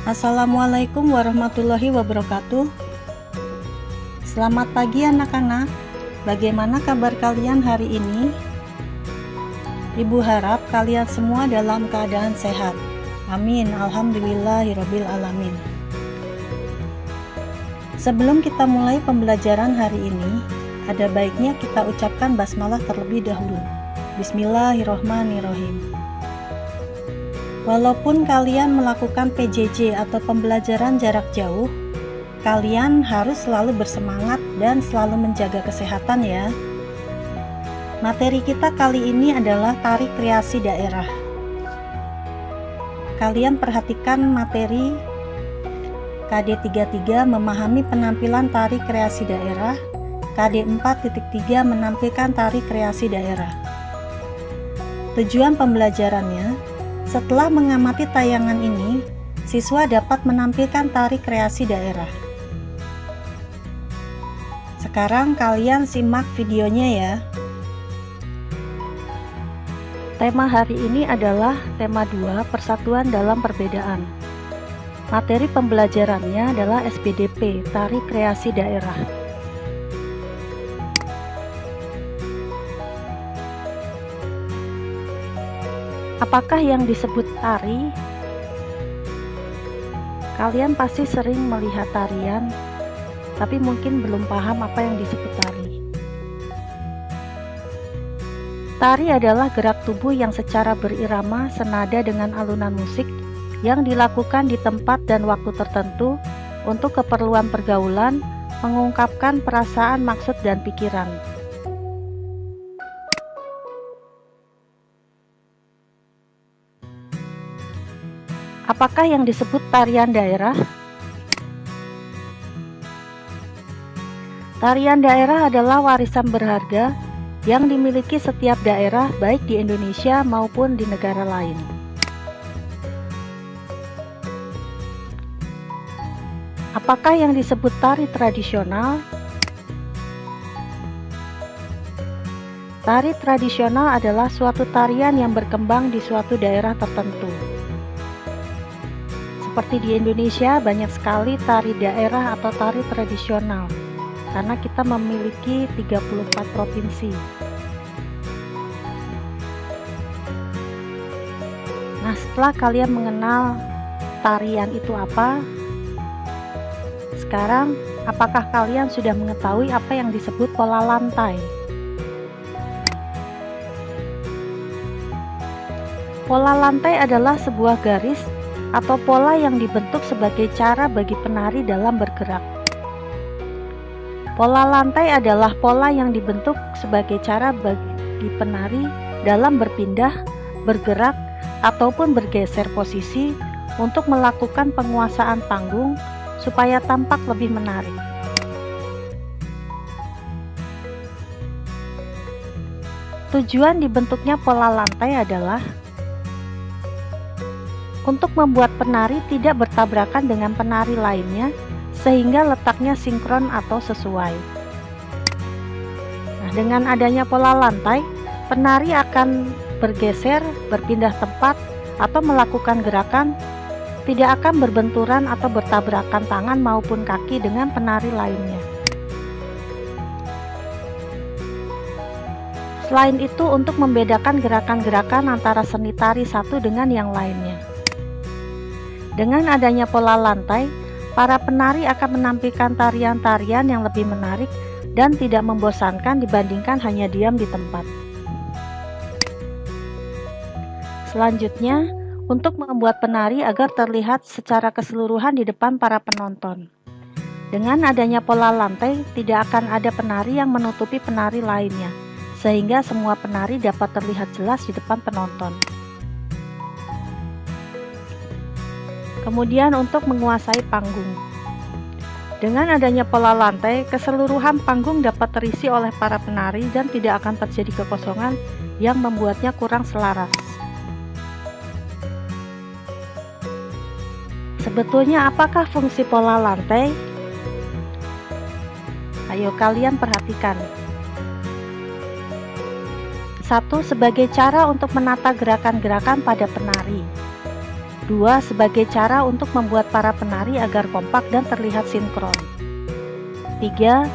Assalamualaikum warahmatullahi wabarakatuh. Selamat pagi anak-anak. Bagaimana kabar kalian hari ini? Ibu harap kalian semua dalam keadaan sehat. Amin. Alhamdulillahirabbil alamin. Sebelum kita mulai pembelajaran hari ini, ada baiknya kita ucapkan basmalah terlebih dahulu. Bismillahirrahmanirrahim. Walaupun kalian melakukan PJJ atau pembelajaran jarak jauh, kalian harus selalu bersemangat dan selalu menjaga kesehatan ya. Materi kita kali ini adalah tari kreasi daerah. Kalian perhatikan materi KD 33 memahami penampilan tari kreasi daerah, KD 4.3 menampilkan tari kreasi daerah. Tujuan pembelajarannya, setelah mengamati tayangan ini, siswa dapat menampilkan tari kreasi daerah. Sekarang kalian simak videonya ya. Tema hari ini adalah tema 2, persatuan dalam perbedaan. Materi pembelajarannya adalah SPDP, tari kreasi daerah. Apakah yang disebut tari? Kalian pasti sering melihat tarian, tapi mungkin belum paham apa yang disebut tari. Tari adalah gerak tubuh yang secara berirama senada dengan alunan musik yang dilakukan di tempat dan waktu tertentu untuk keperluan pergaulan, mengungkapkan perasaan, maksud, dan pikiran. Apakah yang disebut tarian daerah? Tarian daerah adalah warisan berharga yang dimiliki setiap daerah baik di Indonesia maupun di negara lain. Apakah yang disebut tari tradisional? Tari tradisional adalah suatu tarian yang berkembang di suatu daerah tertentu. Seperti di Indonesia, banyak sekali tari daerah atau tari tradisional, karena kita memiliki 34 provinsi. Nah, setelah kalian mengenal tarian itu apa, sekarang apakah kalian sudah mengetahui apa yang disebut pola lantai? Pola lantai adalah sebuah garis atau pola yang dibentuk sebagai cara bagi penari dalam bergerak. Pola lantai adalah pola yang dibentuk sebagai cara bagi penari dalam berpindah, bergerak, ataupun bergeser posisi untuk melakukan penguasaan panggung supaya tampak lebih menarik. Tujuan dibentuknya pola lantai adalah untuk membuat penari tidak bertabrakan dengan penari lainnya sehingga letaknya sinkron atau sesuai. Nah, dengan adanya pola lantai, penari akan bergeser, berpindah tempat, atau melakukan gerakan tidak akan berbenturan atau bertabrakan tangan maupun kaki dengan penari lainnya. Selain itu, untuk membedakan gerakan-gerakan antara seni tari satu dengan yang lainnya. Dengan adanya pola lantai, para penari akan menampilkan tarian-tarian yang lebih menarik dan tidak membosankan dibandingkan hanya diam di tempat. Selanjutnya, untuk membuat penari agar terlihat secara keseluruhan di depan para penonton. Dengan adanya pola lantai, tidak akan ada penari yang menutupi penari lainnya, sehingga semua penari dapat terlihat jelas di depan penonton. Kemudian untuk menguasai panggung. Dengan adanya pola lantai, keseluruhan panggung dapat terisi oleh para penari dan tidak akan terjadi kekosongan yang membuatnya kurang selaras. Sebetulnya apakah fungsi pola lantai? Ayo kalian perhatikan. 1. Sebagai cara untuk menata gerakan-gerakan pada penari. 2. Sebagai cara untuk membuat para penari agar kompak dan terlihat sinkron. 3.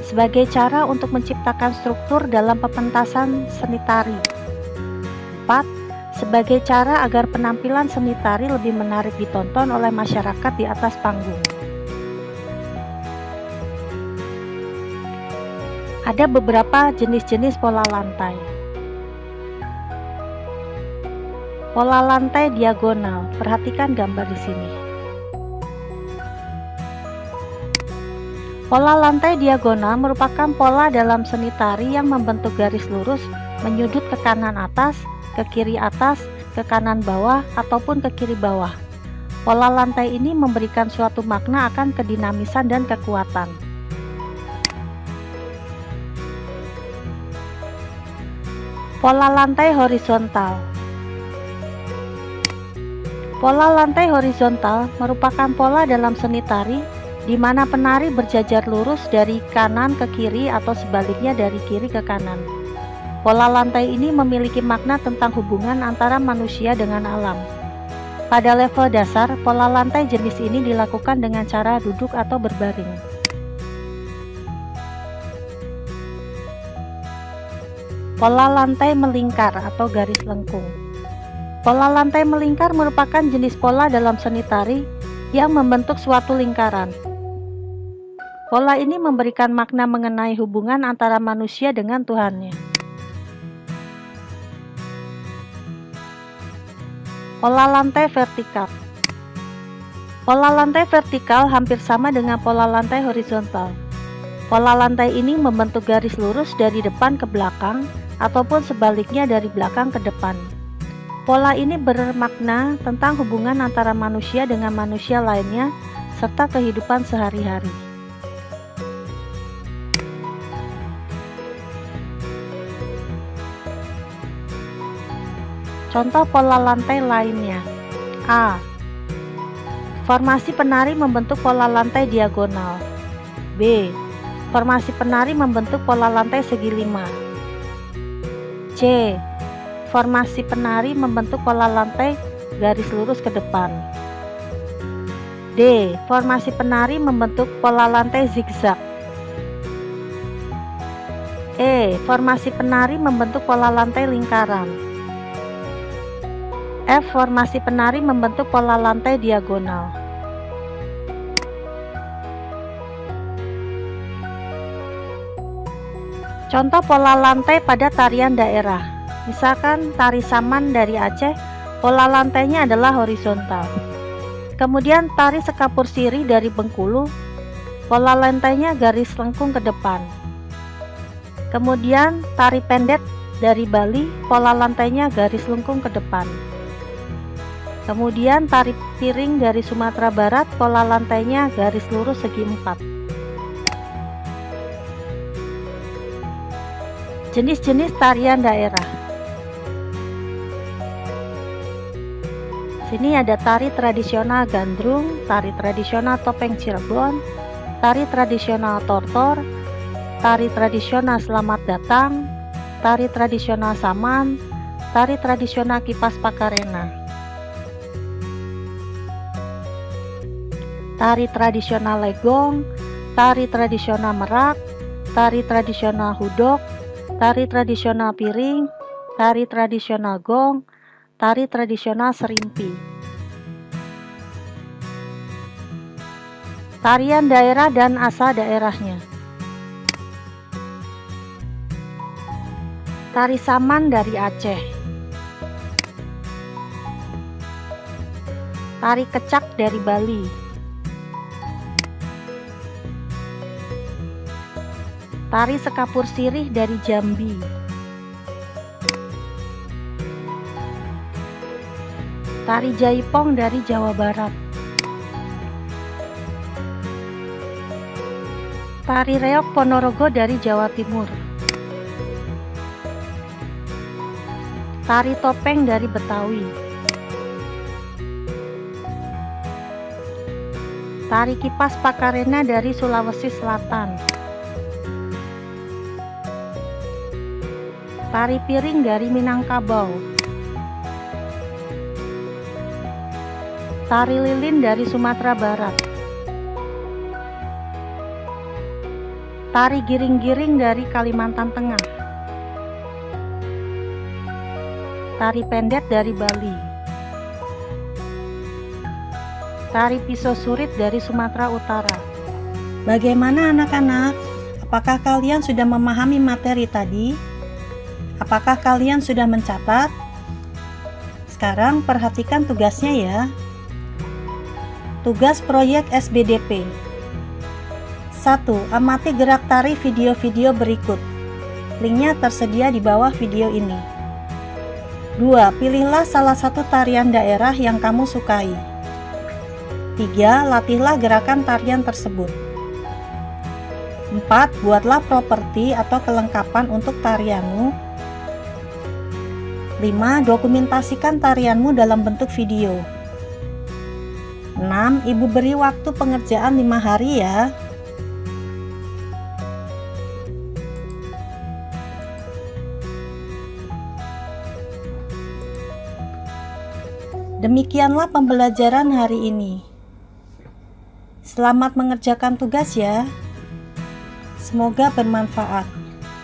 Sebagai cara untuk menciptakan struktur dalam pementasan seni tari. 4. Sebagai cara agar penampilan seni tari lebih menarik ditonton oleh masyarakat di atas panggung. Ada beberapa jenis-jenis pola lantai. Pola lantai diagonal, perhatikan gambar di sini. Pola lantai diagonal merupakan pola dalam seni tari yang membentuk garis lurus menyudut ke kanan atas, ke kiri atas, ke kanan bawah, ataupun ke kiri bawah. Pola lantai ini memberikan suatu makna akan kedinamisan dan kekuatan. Pola lantai horizontal. Pola lantai horizontal merupakan pola dalam seni tari di mana penari berjajar lurus dari kanan ke kiri atau sebaliknya dari kiri ke kanan. Pola lantai ini memiliki makna tentang hubungan antara manusia dengan alam. Pada level dasar, pola lantai jenis ini dilakukan dengan cara duduk atau berbaring. Pola lantai melingkar atau garis lengkung. Pola lantai melingkar merupakan jenis pola dalam seni tari yang membentuk suatu lingkaran. Pola ini memberikan makna mengenai hubungan antara manusia dengan Tuhannya. Pola lantai vertikal. Pola lantai vertikal hampir sama dengan pola lantai horizontal. Pola lantai ini membentuk garis lurus dari depan ke belakang ataupun sebaliknya dari belakang ke depan. Pola ini bermakna tentang hubungan antara manusia dengan manusia lainnya serta kehidupan sehari-hari. Contoh pola lantai lainnya. A. Formasi penari membentuk pola lantai diagonal. B. Formasi penari membentuk pola lantai segi 5. C. Formasi penari membentuk pola lantai garis lurus ke depan. D. Formasi penari membentuk pola lantai zigzag. E. Formasi penari membentuk pola lantai lingkaran. F. Formasi penari membentuk pola lantai diagonal. Contoh pola lantai pada tarian daerah. Misalkan tari saman dari Aceh, pola lantainya adalah horizontal. Kemudian tari sekapur sirih dari Bengkulu, pola lantainya garis lengkung ke depan. Kemudian tari pendet dari Bali, pola lantainya garis lengkung ke depan. Kemudian tari piring dari Sumatera Barat, pola lantainya garis lurus segi 4. Jenis-jenis tarian daerah. Sini ada tari tradisional Gandrung, tari tradisional Topeng Cirebon, tari tradisional Tortor, tari tradisional Selamat Datang, tari tradisional Saman, tari tradisional Kipas Pakarena. Tari tradisional Legong, tari tradisional Merak, tari tradisional Hudok, tari tradisional Piring, tari tradisional Gong, tari tradisional Serimpi. Tarian daerah dan asal daerahnya. Tari saman dari Aceh. Tari kecak dari Bali. Tari sekapur sirih dari Jambi. Tari jaipong dari Jawa Barat. Tari reog Ponorogo dari Jawa Timur. Tari topeng dari Betawi. Tari kipas Pakarena dari Sulawesi Selatan. Tari piring dari Minangkabau. Tari lilin dari Sumatera Barat. Tari giring-giring dari Kalimantan Tengah. Tari pendet dari Bali. Tari pisau surit dari Sumatera Utara. Bagaimana anak-anak? Apakah kalian sudah memahami materi tadi? Apakah kalian sudah mencatat? Sekarang perhatikan tugasnya ya. Tugas proyek SBDP. 1. Amati gerak tari video-video berikut. Linknya tersedia di bawah video ini. 2. Pilihlah salah satu tarian daerah yang kamu sukai. 3. Latihlah gerakan tarian tersebut. 4. Buatlah properti atau kelengkapan untuk tarianmu. 5. Dokumentasikan tarianmu dalam bentuk video. 6. Ibu beri waktu pengerjaan 5 hari ya. Demikianlah pembelajaran hari ini. Selamat mengerjakan tugas ya. Semoga bermanfaat.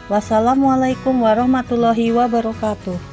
Wassalamualaikum warahmatullahi wabarakatuh.